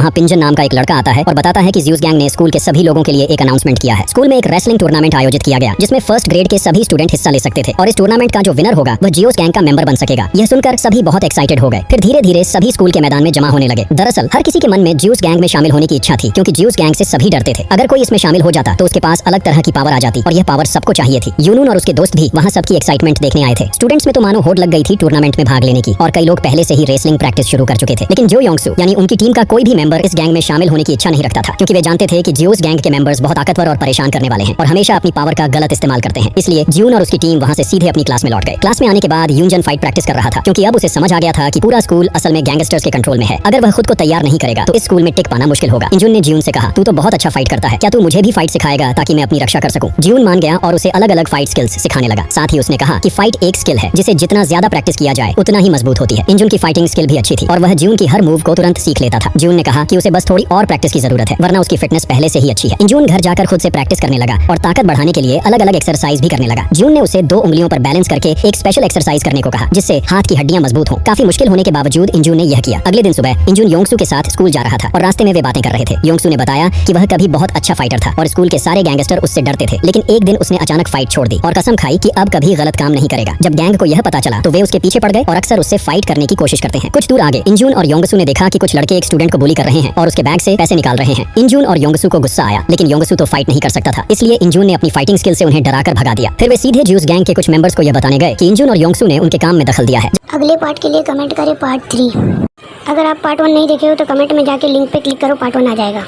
वहाँ पिंजन नाम का एक लड़का आता है और बताता है कि ज्यूस गैंग ने स्कूल के सभी लोगों के लिए एक अनाउंसमेंट किया है। स्कूल में एक रेसलिंग टूर्नामेंट आयोजित किया गया जिसमें फर्स्ट ग्रेड के सभी स्टूडेंट हिस्सा ले सकते थे और इस टूर्नामेंट का जो विनर होगा वह जियोस गैंग का मेंबर बन सकेगा। यह सुनकर सभी बहुत एक्साइटेड हो गए। फिर धीरे धीरे सभी स्कूल के मैदान में जमा होने लगे। दरअसल हर किसी के मन में जियोस गैंग में शामिल होने की इच्छा थी, क्योंकि जियोस गैंग से सभी डरते थे। अगर कोई इसमें शामिल हो जाता तो उसके पास अलग तरह की पावर आ जाती और यह पावर सबको चाहिए थी। यूनून और उसके दोस्त भी वहाँ सबकी एक्साइटमेंट देखने आए थे। स्टूडेंट्स में तो मानो होड़ लग गई थी टूर्नामेंट में भाग लेने की और कई लोग पहले से ही रेसलिंग प्रैक्टिस शुरू कर चुके थे। लेकिन जो योंगसू यानी उनकी टीम का कोई भी मेंबर इस गैंग में शामिल होने की इच्छा नहीं रखता था, क्योंकि वे जानते थे कि जियोस गैंग के मेंबर्स बहुत ताकतवर और परेशान करने वाले हैं और हमेशा अपनी पावर का गलत इस्तेमाल करते हैं। इसलिए जियोन और उसकी टीम वहाँ से सीधे अपनी क्लास में लौट गए। क्लास में आने के बाद यूनजन फाइट प्रैक्टिस कर रहा था, क्योंकि अब उसे समझ आ गया था कि पूरा स्कूल असल में गैंगस्टर्स के कंट्रोल में है। अगर वह खुद को तैयार नहीं करेगा तो इस स्कूल में टिक पाना मुश्किल होगा। इंजुन ने जियोन से कहा, तू तो बहुत अच्छा फाइट करता है, क्या तू मुझे भी फाइट सिखाएगा ताकि मैं अपनी रक्षा कर सकूं? जियोन मान गया और उसे अलग अलग फाइट स्किल्स सिखाने लगा। साथ ही उसने कहा कि फाइट एक स्किल है जिसे जितना ज्यादा प्रैक्टिस किया जाए उतना ही मजबूत होती है। इंजुन की फाइटिंग स्किल भी अच्छी थी और वह जियोन की हर मूव को तुरंत सीख लेता था। जियोन ने कहा कि उसे बस थोड़ी और प्रैक्टिस की जरूरत है, वरना उसकी फिटनेस पहले से ही अच्छी है। इंजुन घर जाकर खुद से प्रैक्टिस करने लगा और ताकत बढ़ाने के लिए अलग अलग एक्सरसाइज भी करने लगा। जियोन ने उसे 2 उंगलियों पर बैलेंस करके एक स्पेशल एक्सरसाइज करने को कहा, जिससे हाथ की हड्डियां मजबूत हों। काफी मुश्किल होने के बावजूद इंजुन ने यह किया। अगले दिन सुबह इंजुन योंगसू के साथ स्कूल जा रहा था और रास्ते में वे बातें कर रहे थे। योंगसू ने बताया कि वह कभी बहुत अच्छा फाइटर था और स्कूल के सारे गैंगस्टर उससे डरते थे, लेकिन एक दिन उसने अचानक फाइट छोड़ दी और कसम खाई कि अब कभी गलत काम नहीं करेगा। जब गैंग को यह पता चला तो वे उसके पीछे पड़ गए और अक्सर उससे फाइट करने की कोशिश करते हैं। कुछ दूर आगे इंजुन और योंगसू ने देखा कि कुछ लड़के एक स्टूडेंट को बुली कर रहे हैं और उसके बैग से पैसे निकाल रहे हैं। इंजुन और योंगसू को गुस्सा आया, लेकिन योंगसू तो फाइट नहीं कर सकता था, इसलिए इंजुन ने अपनी फाइटिंग स्किल से उन्हें डराकर भगा दिया। फिर वे सीधे जियोस गैंग के कुछ मेंबर्स को यह बताने गए कि इंजुन और योंगसू ने उनके काम में दखल दिया है। अगले पार्ट के लिए कमेंट करें पार्ट 3। अगर आप पार्ट 1 नहीं देखे हो तो कमेंट में जाके लिंक पे क्लिक करो, पार्ट 1 आ जाएगा।